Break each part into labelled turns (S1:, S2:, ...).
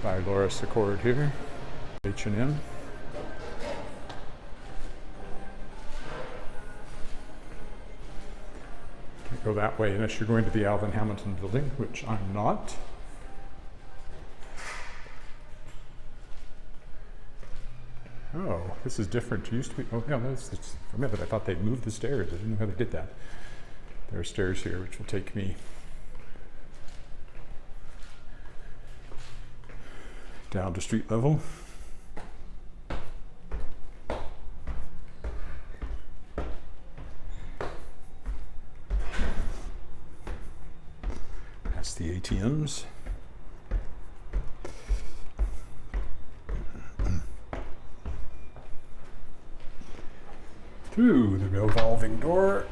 S1: by Laura Secord here. H&M. Can't go that way unless you're going to the Alvin Hamilton building, which I'm not. Oh, this is different. It used to be, oh yeah, it's for a minute I thought they'd moved the stairs. I didn't know how they did that. There are stairs here which will take me down to street level. That's the ATMs. Through the revolving door.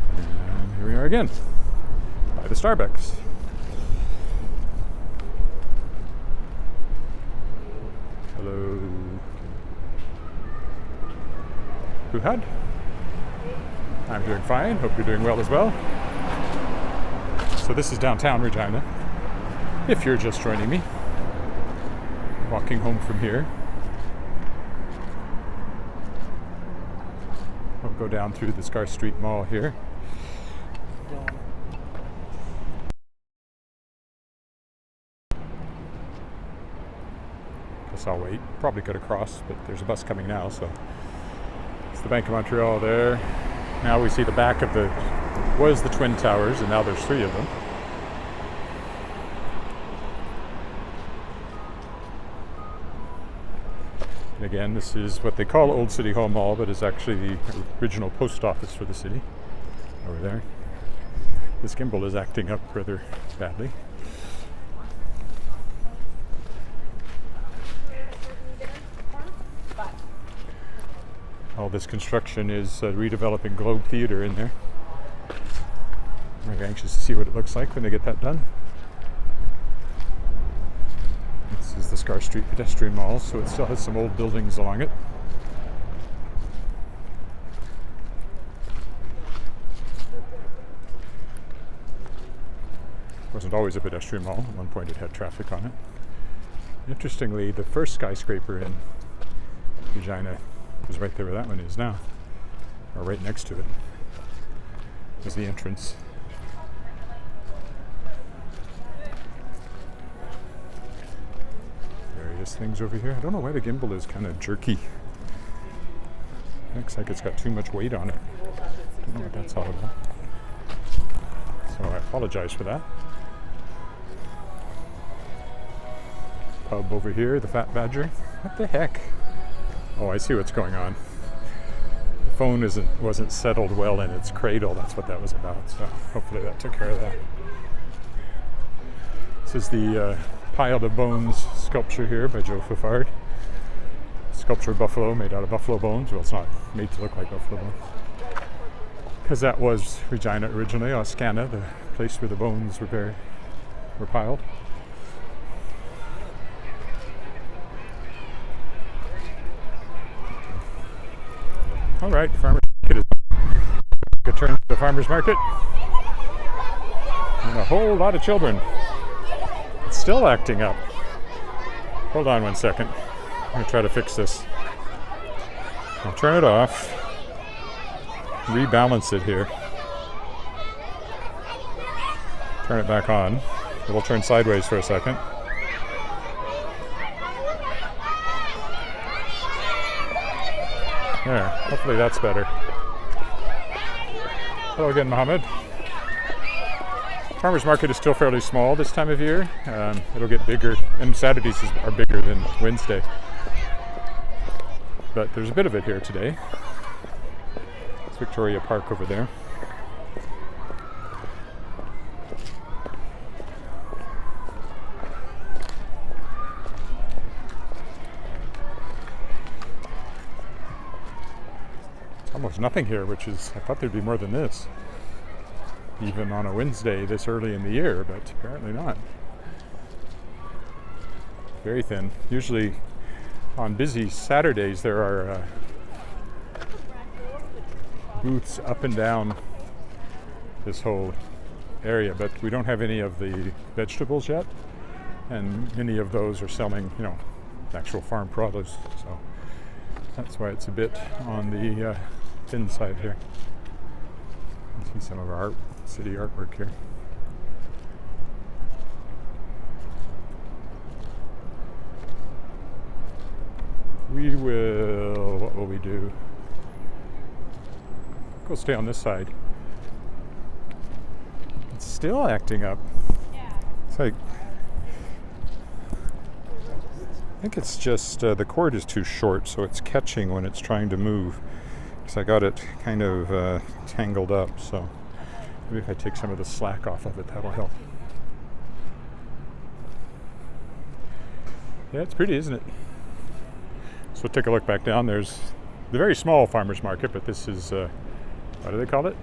S1: And here we are again, by the Starbucks. Hello. Who had? I'm doing fine. Hope you're doing well as well. So this is downtown Regina. If you're just joining me, walking home from here. I'll go down through the Cossack Street Mall here. Guess I'll wait. Probably could have crossed, but there's a bus coming now, so it's the Bank of Montreal there. Now we see the back of the Twin Towers, and now there's 3 of them. And again, this is what they call Old City Hall Mall, but is actually the original post office for the city over there. This gimbal is acting up rather badly. All this construction is redeveloping Globe Theatre in there. I'm anxious to see what it looks like when they get that done. This is the Cossack Street Pedestrian Mall, so it still has some old buildings along it. It wasn't always a pedestrian mall. At one point it had traffic on it. Interestingly, the first skyscraper in Regina is right there where that one is now, or right next to it is the entrance. Various things over here. I don't know why the gimbal is kind of jerky. Looks like it's got too much weight on it. I don't know what that's all about. So I apologize for that. Pub over here, the Fat Badger. What the heck? Oh, I see what's going on. The phone wasn't settled well in its cradle. That's what that was about. So hopefully that took care of that. This is the Pile of Bones sculpture here by Joe Fafard. Sculpture buffalo made out of buffalo bones. Well, it's not made to look like buffalo bones, because that was Regina originally, Oscana, the place where the bones were piled. All right, farmers market is a turn to the farmers market, and a whole lot of children. It's still acting up. Hold on one second. I'm going to try to fix this. I'll turn it off, rebalance it here, turn it back on. It'll turn sideways for a second. There, hopefully that's better. Hello again, Mohammed. Farmers market is still fairly small this time of year. It'll get bigger, and Saturdays are bigger than Wednesday. But there's a bit of it here today. It's Victoria Park over there. Almost nothing here, which is, I thought there'd be more than this, even on a Wednesday this early in the year, but apparently not. Very thin. Usually on busy Saturdays there are booths up and down this whole area, but we don't have any of the vegetables yet, and many of those are selling, actual farm produce. So that's why it's a bit on the thin side here. You see some of our city artwork here. What will we do? Go stay on this side. It's still acting up. It's like, I think it's just the cord is too short, so it's catching when it's trying to move. Because I got it kind of tangled up, so maybe if I take some of the slack off of it, that'll help. Yeah, it's pretty, isn't it? So take a look back down. There's the very small farmers market, but this is, what do they call it?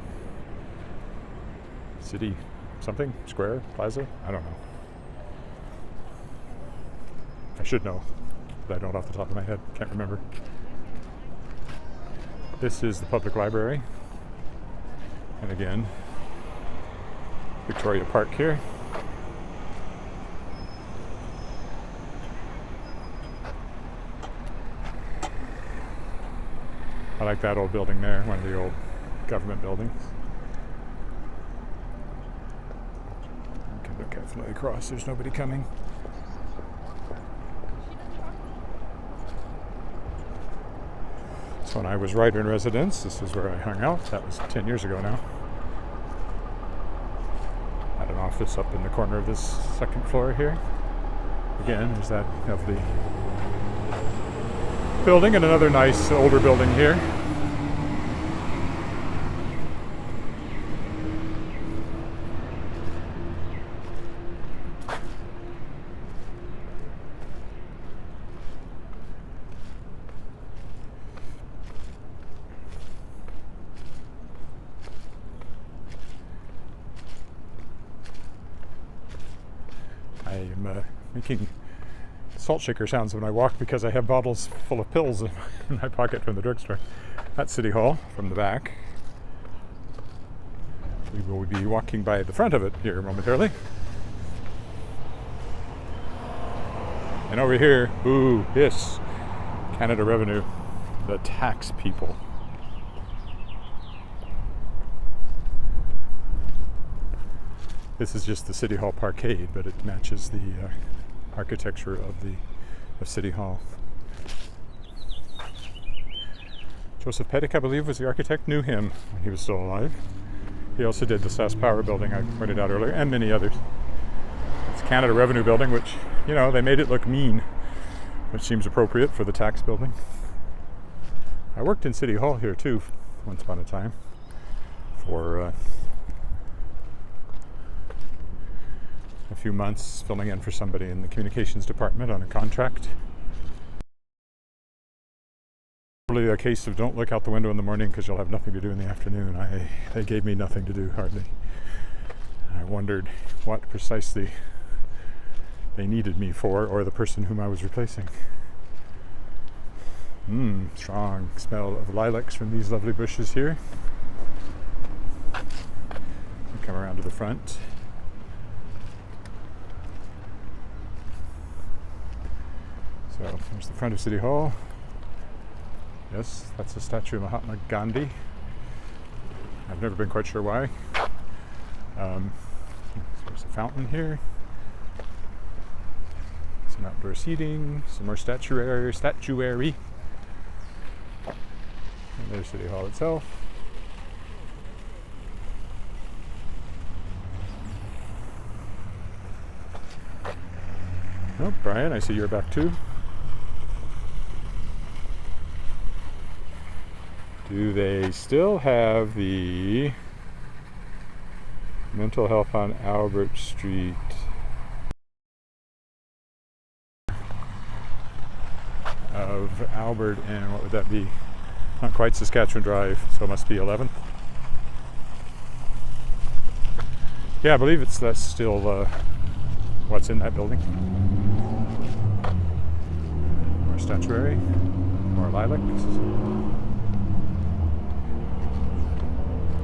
S1: City something? Square? Plaza? I don't know. I should know, but I don't off the top of my head. Can't remember. This is the public library. And again, Victoria Park here. I like that old building there, one of the old government buildings. You can look carefully across, there's nobody coming. So when I was writer in residence, this is where I hung out. That was 10 years ago now. Had an office up in the corner of this second floor here. Again, there's that lovely building and another nice older building here. I am making salt shaker sounds when I walk because I have bottles full of pills in my pocket from the drugstore. That's City Hall from the back. We will be walking by the front of it here momentarily. And over here, ooh, this Canada Revenue, the tax people. This is just the City Hall parkade, but it matches the architecture of City Hall. Joseph Pettick, I believe, was the architect. Knew him when he was still alive. He also did the SAS Power building I pointed out earlier, and many others. It's Canada Revenue building, which, they made it look mean, which seems appropriate for the tax building. I worked in City Hall here too, once upon a time, for a few months, filling in for somebody in the communications department on a contract. Probably a case of don't look out the window in the morning because you'll have nothing to do in the afternoon. They gave me nothing to do, hardly. I wondered what precisely they needed me for, or the person whom I was replacing. Strong smell of lilacs from these lovely bushes here. We come around to the front. So there's the front of City Hall. Yes, that's a statue of Mahatma Gandhi. I've never been quite sure why. There's a fountain here. Some outdoor seating, some more statuary. And there's City Hall itself. Oh, Brian, I see you're back too. Do they still have the mental health on Albert Street? Of Albert and what would that be? Not quite Saskatchewan Drive, so it must be 11th. Yeah, I believe that's still what's in that building. More statuary, more lilacs.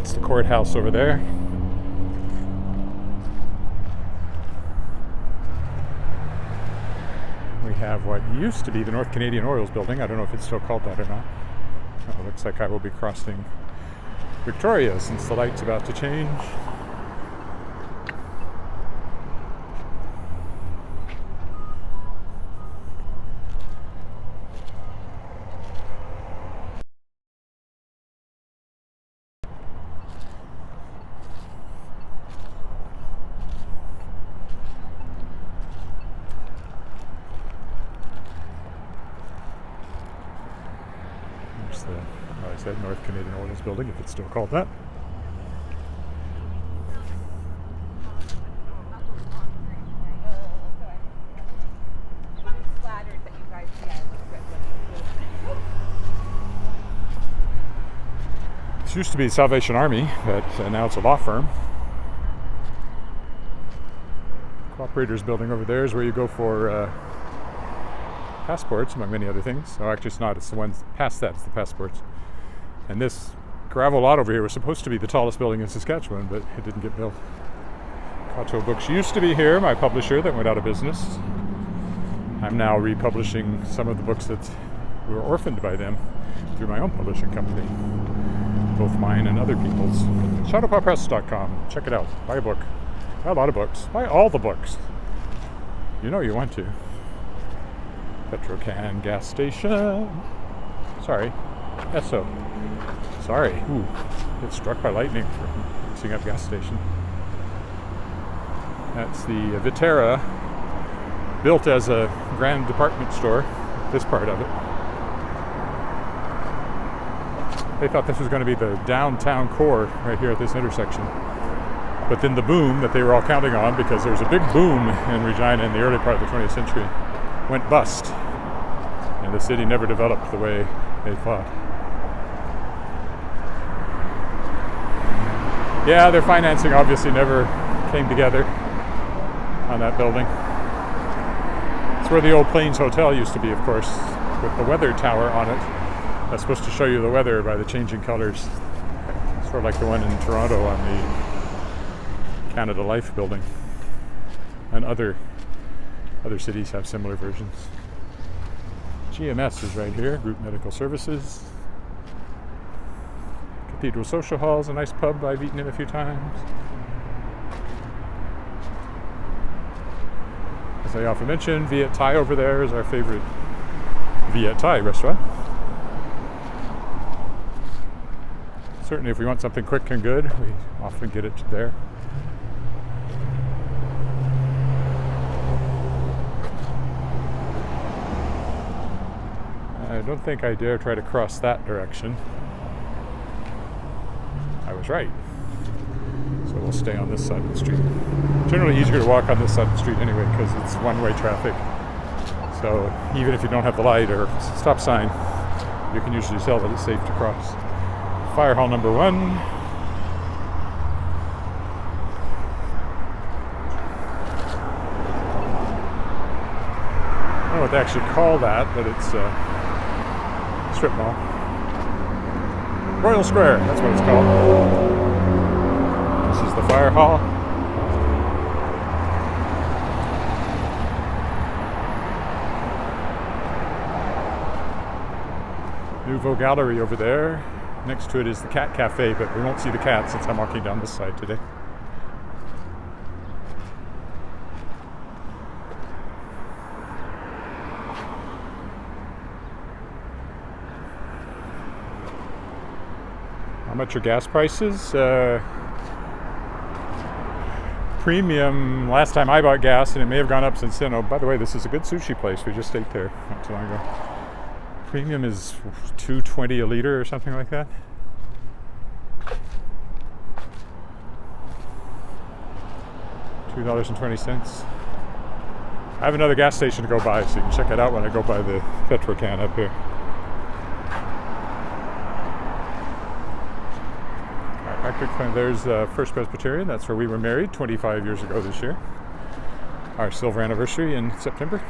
S1: It's the courthouse over there. have what used to be the North Canadian Orioles building. I don't know if it's still called that or not. Oh, looks like I will be crossing Victoria since the light's about to change. I said North Canadian Orioles building, if it's still called that. This used to be Salvation Army, but now it's a law firm. Cooperators building over there is where you go for passports, among many other things. Oh, actually it's not, it's the ones past that, it's the passports. And this gravel lot over here was supposed to be the tallest building in Saskatchewan, but it didn't get built. Coteau Books used to be here, my publisher that went out of business. I'm now republishing some of the books that were orphaned by them through my own publishing company, both mine and other people's. Shadowpawpress.com. Check it out. Buy a book. Buy a lot of books. Buy all the books. You know you want to. Petrocan gas station. Sorry. Esso. Sorry. Ooh. Get struck by lightning for mixing up gas station. That's the Viterra, built as a grand department store, this part of it. They thought this was going to be the downtown core right here at this intersection. But then the boom that they were all counting on, because there was a big boom in Regina in the early part of the 20th century, went bust. And the city never developed the way they thought. Yeah, their financing obviously never came together on that building. It's where the old Plains Hotel used to be, of course, with the weather tower on it. That's supposed to show you the weather by the changing colors. Sort of like the one in Toronto on the Canada Life building. And other cities have similar versions. GMS is right here, Group Medical Services. Cathedral Social Hall is a nice pub I've eaten in a few times. As I often mention, Viet Thai over there is our favorite Viet Thai restaurant. Certainly if we want something quick and good, we often get it there. I don't think I dare try to cross that direction. I was right. So we'll stay on this side of the street. Generally easier to walk on this side of the street anyway, because it's one-way traffic. So even if you don't have the light or stop sign, you can usually tell that it's safe to cross. Fire hall number 1. I don't know what they actually call that, but it's a strip mall. Royal Square, that's what it's called. This is the fire hall. Nouveau Gallery over there. Next to it is the Cat Cafe, but we won't see the cat since I'm walking down this side today. How much are gas prices? Premium, last time I bought gas, and it may have gone up since then. Oh, by the way, this is a good sushi place. We just ate there not too long ago. Premium is $2.20 a liter or something like that. $2.20. I have another gas station to go by, so you can check it out when I go by the Petrocan up here. There's First Presbyterian. That's where we were married 25 years ago this year. Our silver anniversary in September.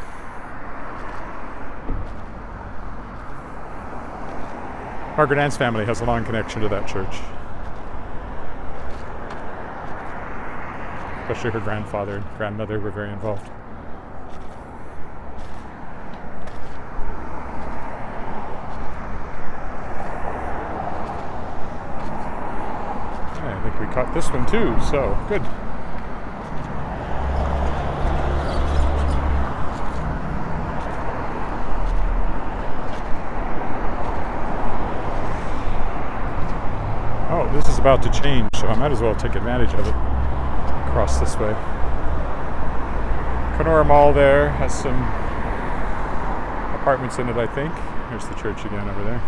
S1: Margaret Ann's family has a long connection to that church. Especially her grandfather and grandmother were very involved. caught this one too, so good. Oh, this is about to change, so I might as well take advantage of it. Cross this way. Kenora Mall there has some apartments in it, I think. There's the church again over there.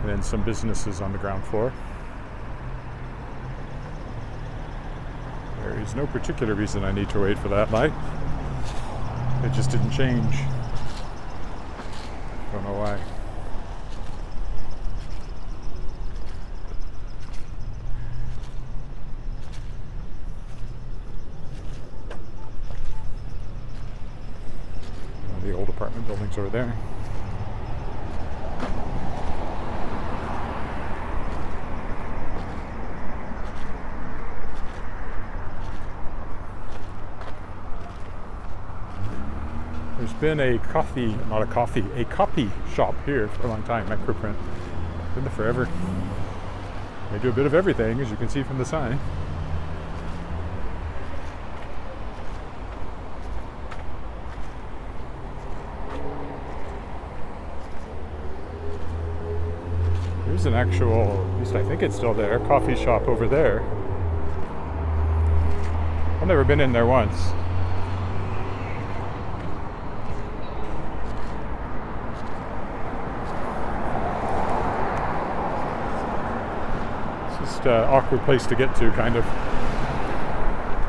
S1: And then some businesses on the ground floor. There is no particular reason I need to wait for that light. It just didn't change. Don't know why. The old apartment buildings over there. There's been a copy shop here for a long time, Microprint. Been there forever. They do a bit of everything, as you can see from the sign. There's an actual, at least I think it's still there, coffee shop over there. I've never been in there once. Awkward place to get to, kind of,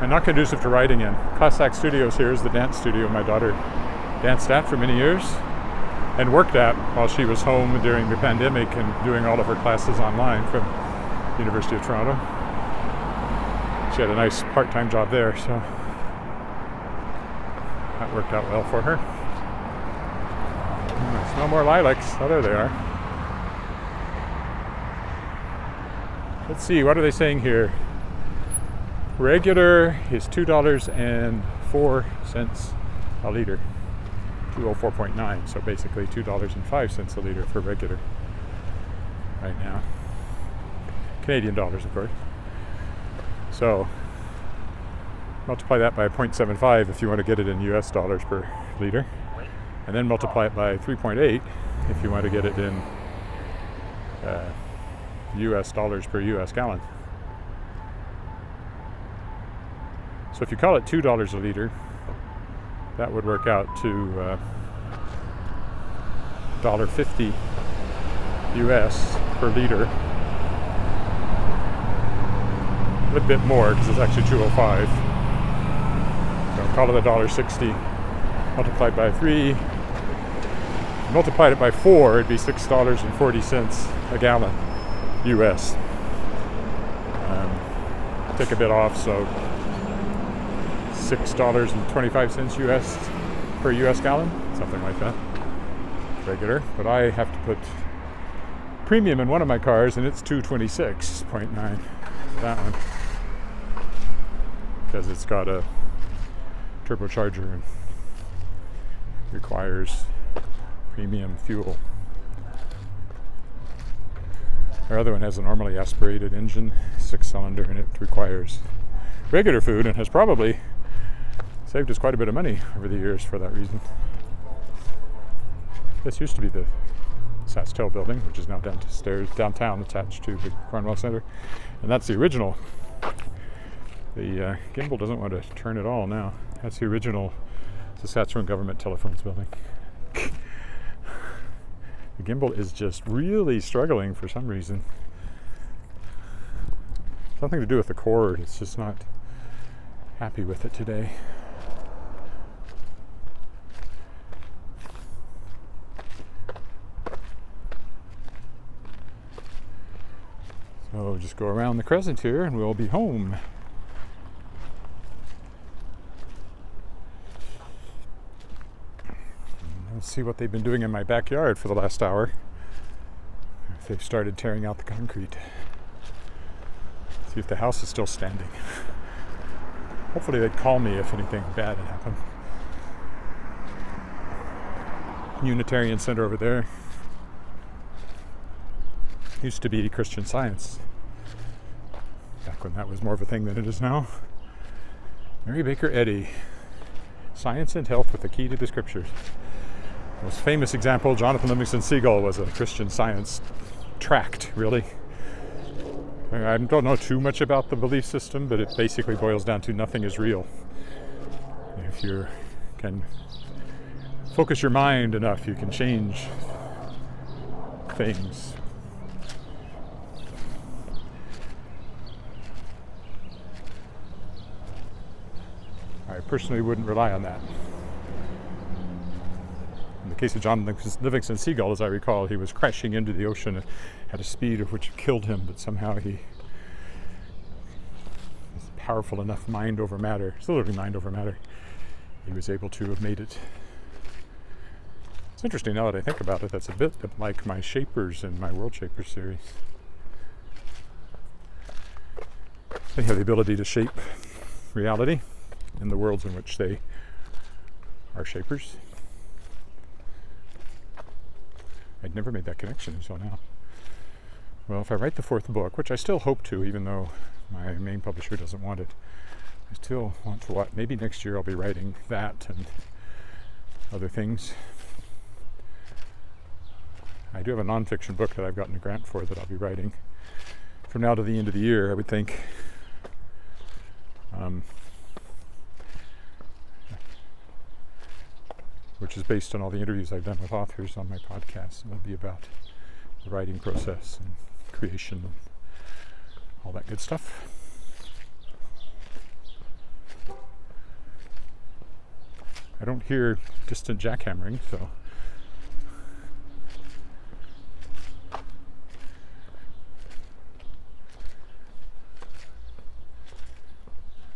S1: and not conducive to riding in. Cossack Studios here is the dance studio my daughter danced at for many years and worked at while she was home during the pandemic and doing all of her classes online from University of Toronto. She had a nice part-time job there, so that worked out well for her. There's no more lilacs. Oh, there they are. Let's see, what are they saying here? Regular is $2.04 a liter. 204.9, so basically $2.05 a liter for regular right now. Canadian dollars, of course. So multiply that by 0.75 if you want to get it in US dollars per liter. And then multiply it by 3.8 if you want to get it in US dollars per US gallon. So if you call it $2 a liter, that would work out to $1.50 US per liter. A little bit more because it's actually 205. So call it $1.60 multiplied by 3. Multiplied it by 4, it'd be $6.40 a gallon US. Take a bit off, so $6.25 US per US gallon, something like that. Regular, but I have to put premium in one of my cars, and it's $226.9 that one because it's got a turbocharger and requires premium fuel. Our other one has a normally aspirated engine, 6-cylinder, and it requires regular food and has probably saved us quite a bit of money over the years for that reason. This used to be the Sasktel building, which is now downtown attached to the Cornwall Center, and that's the original. The gimbal doesn't want to turn at all now. That's the original Saskatchewan Government Telephones building. The gimbal is just really struggling for some reason. Something to do with the cord. It's just not happy with it today. So just go around the crescent here and we'll be home. Let's see what they've been doing in my backyard for the last hour. If they've started tearing out the concrete. See if the house is still standing. Hopefully they'd call me if anything bad had happened. Unitarian Center over there. Used to be Christian Science. when that was more of a thing than it is now. Mary Baker Eddy, Science and Health with the Key to the Scriptures. Most famous example, Jonathan Livingston Seagull was a Christian Science tract, really. I don't know too much about the belief system, but it basically boils down to nothing is real. If you can focus your mind enough, you can change things. I personally wouldn't rely on that. In the case of John Livingston Seagull, as I recall, he was crashing into the ocean at a speed of which killed him, but somehow he was powerful enough, mind over matter, still literally mind over matter. He was able to have made it. It's interesting now that I think about it, that's a bit like my Shapers in my World Shapers series. They have the ability to shape reality in the worlds in which they are shapers. I'd never made that connection until now. Well, if I write the fourth book, which I still hope to, even though my main publisher doesn't want it, I still want to watch. Maybe next year I'll be writing that and other things. I do have a nonfiction book that I've gotten a grant for that I'll be writing from now to the end of the year, I would think. Which is based on all the interviews I've done with authors on my podcast. It'll be about the writing process and creation and all that good stuff. I don't hear distant jackhammering, so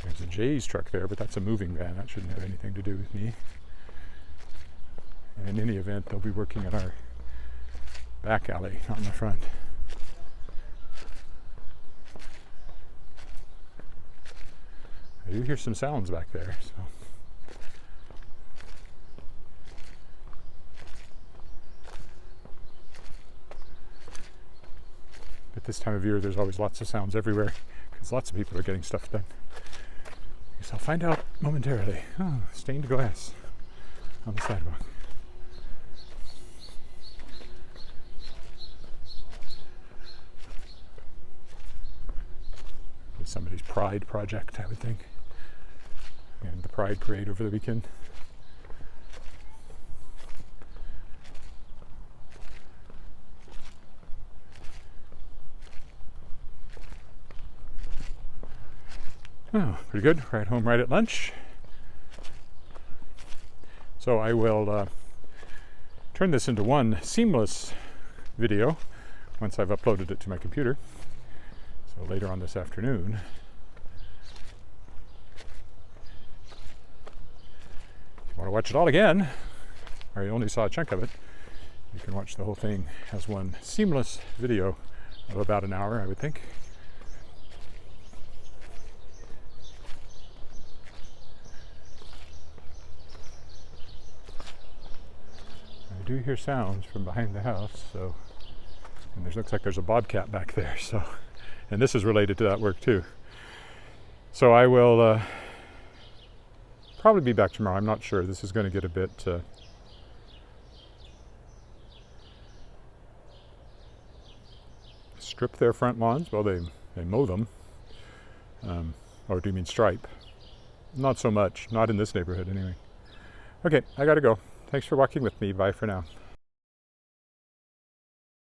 S1: there's a Jay's truck there, but that's a moving van. That shouldn't have anything to do with me. And in any event, they'll be working at our back alley, not in the front. I do hear some sounds back there, so. At this time of year, there's always lots of sounds everywhere, because lots of people are getting stuff done. I guess I'll find out momentarily. Oh, stained glass on the sidewalk. Somebody's Pride project, I would think. And the Pride Parade over the weekend. Oh, pretty good. Right home right at lunch. So I will turn this into one seamless video once I've uploaded it to my computer. So later on this afternoon, if you want to watch it all again, or you only saw a chunk of it, you can watch the whole thing as one seamless video of about an hour, I would think. I do hear sounds from behind the house, so, and there looks like there's a bobcat back there, so. And this is related to that work too. So I will probably be back tomorrow. I'm not sure. This is going to get a bit strip their front lawns. Well, they mow them. Or do you mean stripe? Not so much. Not in this neighborhood anyway. Okay, I gotta go. Thanks for walking with me. Bye for now.